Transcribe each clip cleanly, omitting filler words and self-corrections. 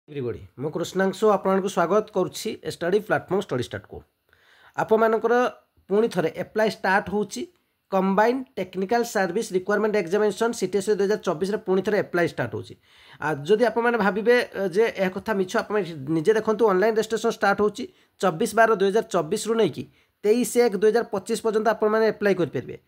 Everybody मो कृष्णांशु आपको स्वागत करुच्ची स्टडी प्लाटफॉर्म स्टडी स्टार्ट को आपमनकर पुणी थे एप्लाय स्टार्ट होची combined technical service requirement examination CTS 2024 पुणी थे एप्लाय स्टार्ट होची जदि आपने भावे जे यह कथा मिछ आप निजे देखो ऑनलाइन रजिस्ट्रेशन स्टार्ट होची 24/12/2024 रु नहीं कि 23/1/2025 पर्यंत आपने एप्लाय करेंगे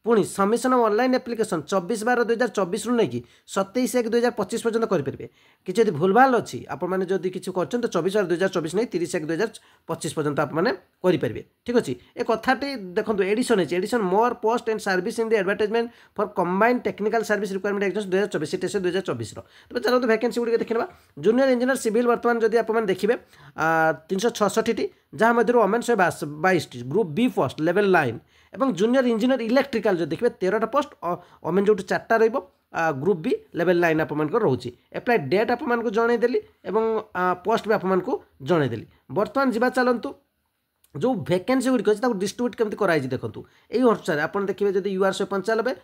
पुणी सबमिशन ऑफ ऑनलाइन एप्लिकेशन 24/12/2024 रु नहीं कि 27/1/2025 पर्यंत करेंगे किसी यदि भूलभाल अच्छी आपने जदि किसी कर 24/12/2024 नहीं 30/1/2025 पर्यंत आपने करेंगे ठीक अच्छे ये कथाटी देखो एडिशन है addition more post and service in the advertisement for combined technical service requirement exam 2024 CTS 2024 तो चलो वैकेंसी गुड़ी देखा जूनियर इंजीनियर सिविल बर्तमान जब आप देखिए 366 जहाँ मध्य ओमेन 122 ग्रुप बी पोस्ट लेवल 9 एवं जूनियर इंजीनियर इलेक्ट्रिकल जो देखिए 13टा पोस्ट ओमेन जो 4टा ग्रुप बी लेवल 9 आप रोचे एप्लाय डेट आपको जनईदेली पोस्ट भी आपको जनईदेली बर्तमान जा चलतु जो वैकेंसी गुड़िक अच्छे डिस्ट्रीब्यूट केमती कराई देखो यही अनुसार आप देखिए जब यूआर 195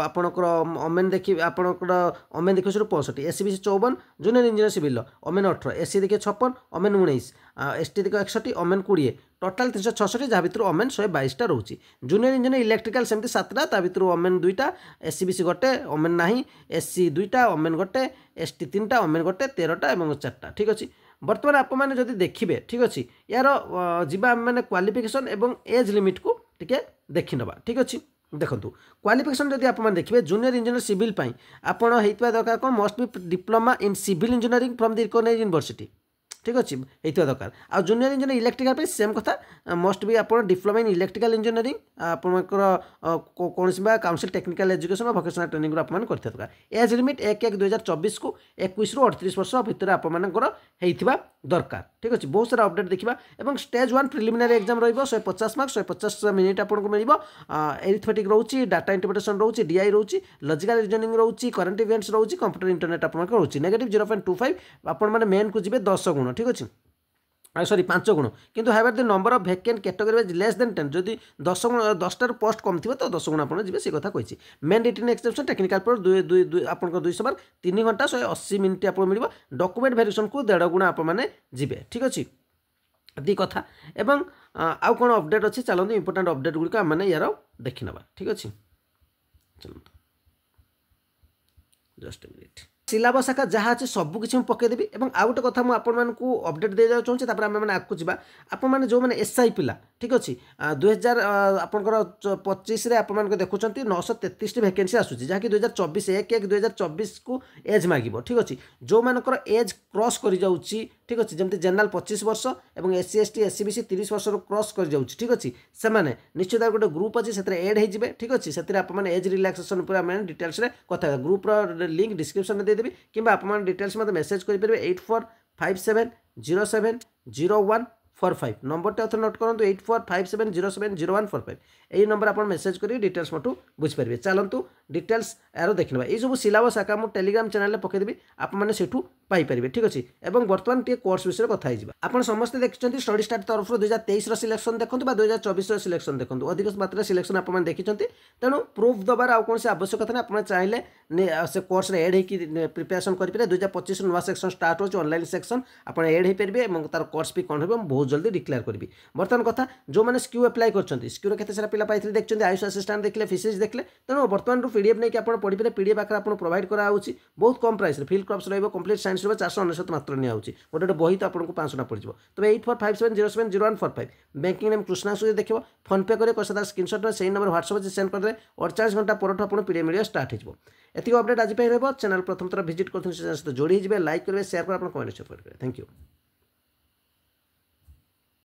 आपणकर ओमेन देखिए आपणकर ओमेन देखिए 65 एससीबीसी 54 जूनियर इंजीनियर सिविल ओमेन 18 एससी देखिए 56 ओमेन 19 एसटी देखिए 61 ओमेन 20 टोटाल 366 जहाँ भर ओमेन 122टा रोचे जूनियर इंजीनियर इलेक्ट्रिकल सेमती 7टा ता भर ओमेन 2टा एससीबीसी गोटे ओमेन नहीं एससी 2टा ओमेन गोटे एसटी 3टा ओमेन गोटे 13टा और 4टा ठीक अच्छे बर्तमान आप जब देखिए ठीक अच्छे यार जीवा मैंने क्वालिफिकेशन एवं एज लिमिट को टिके देखी नवा ठीक अच्छे देखो क्वालिफिकेशन जब आप देखिए जूनियर इंजीनियर सिविल आपड़ होता दरकार कौन must be diploma in civil engineering from the recognized university ठीक अच्छे होता दरकार आ जूनियर इंजीनियर इलेक्ट्रिकल सेम कथा मस्ट बी आप डिप्लोमा इन इलेक्ट्रिकल इंजीनियरिंग आपंकर कौन काउंसिल टेक्निकल एजुकेशन और भोकेशनल ट्रेनिंग आप दरकार एज लिमिट 1/1/2024 को 21 ରୁ 38 वर्ष भितर आपंकर दरकार ठीक अच्छे बहुत सारा अपडेट देखा और स्टेज 1 प्रिलिमिनारी एग्जाम रही 150 मार्क्स 150 मिनिट आपको मिल एरिथमेटिक रोचे डाटा इंटरप्रिटेशन रोचे डीआई रोचे लॉजिकल रीजनिंग रोचे करंट इवेंट्स रोचे कंप्यूटर इंटरनेट आपको रोचे नेगेटिव 0.25 आपण मेन को जी 10 गुण ठीक अच्छे सॉरी 5 गुण किंतु however the number of vacant category less than 10 जदि 10 गुण 10टार पोस्ट कम थी तो 10 गुण आपड़ जी से कथा कही मेन रिटन एक्सपेक्टेशन टेक्निकल पर आप 200 बार 3 घंटा 180 मिनिट आपको मिल डॉक्यूमेंट वेरिएशन को 1.5 गुण आपने जी ठीक अच्छे दी कथा एवं आउ कौन अपडेट अच्छे चलते इंपोर्टाट अपडेट गुड़िक आम यार देखी नवा ठीक अच्छे चलते जस्ट ए मिनिट सिलेबस आका जहाँ अच्छे सबकि पकईदेवी और आउ गोटे कथा मुझे अपडेट दे चाहूँगी तापर आम आगे जा आप जो मैंने एसआई पिला ठीक अच्छे 2025 आप देखुं 933 वैकेंसी आसूँ जहाँकि 2024 1/1/2024 को एज मागिब ठीक अच्छे जो मानकर एज क्रॉस कर जाऊँगी ठीक अच्छे जमी जनरल 25 वर्ष और एससी एसटी एससीबीसी 30 वर्ष क्रॉस कर जाऊँगी ठीक अच्छे से निश्चित गोटे ग्रुप अच्छे से एड हो ठीक अच्छे से आपने एज रिलैक्सेशन पर आम डिटेल्स कथा ग्रुपर लिंक डिस्क्रिप्शन दे देवी कि आप डिटेल्स मत मेसेज करेंगे 8457070145 नंबर टे नोट करूँ 8457070145 यही नंबर आप मेसेज करेंगे डिटेल्स मटू बुझीपारे चलतु डिटेल्स यार देखने ये सब सिलेबस आका मुझे टेलीग्राम चैनल में पकईदेवी आपने सेठू पाइपर ठीक अच्छे और बर्तमान टे कोर्स विषय कथा आप समस्ते देखते स्टडी स्टार्ट तरफ 2023 सिलेक्शन देखो 2024 सिलेक्शन देखो अधिक मात्रा सिलेक्शन आपने देखी तेणु प्रूफ दबार आउ कौन आवश्यकता नहीं आपने चाहिए से कोर्स एड हो प्रिपेरेसन करेंगे 2025 नुआ सेक्शन स्टार्ट हो ऑनलाइन सेक्शन आप एड हो पारे और तार कोर्स भी कौन हो बहुत जल्दी डिक्लेयर करी बर्तमान कथा जो मैंने स्क्यू अप्लाई कर स्क्यूर केते सारा पिला पाई देखते आयुष असिस्टेंट देखले फिजिक्स देखले तेणु बर्तमान पीडीएफ नहीं कि पढ़ी पारे पीडीएफ आकार आपको प्रोवाइड कराऊँगी बहुत कम price field crops complete science 499 मात्र निआउची गोटे बही तो आपको 500 पड़ जाए तो 8457070145 बैंकिंग नेम कृष्णांशु देखो फोन पे करे कैसे स्क्रीनशॉट में सही नंबर व्हाट्सएप सेंड करदे 48 घंटा पर आपको पीडीएफ मिलिया स्टार्ट हो एतिक अपडेट आज रहा चैनल प्रथम थर विजिट कर जोड़ी लाइक करेंगे शेयर कर कमेंट करेंगे थैंक यू।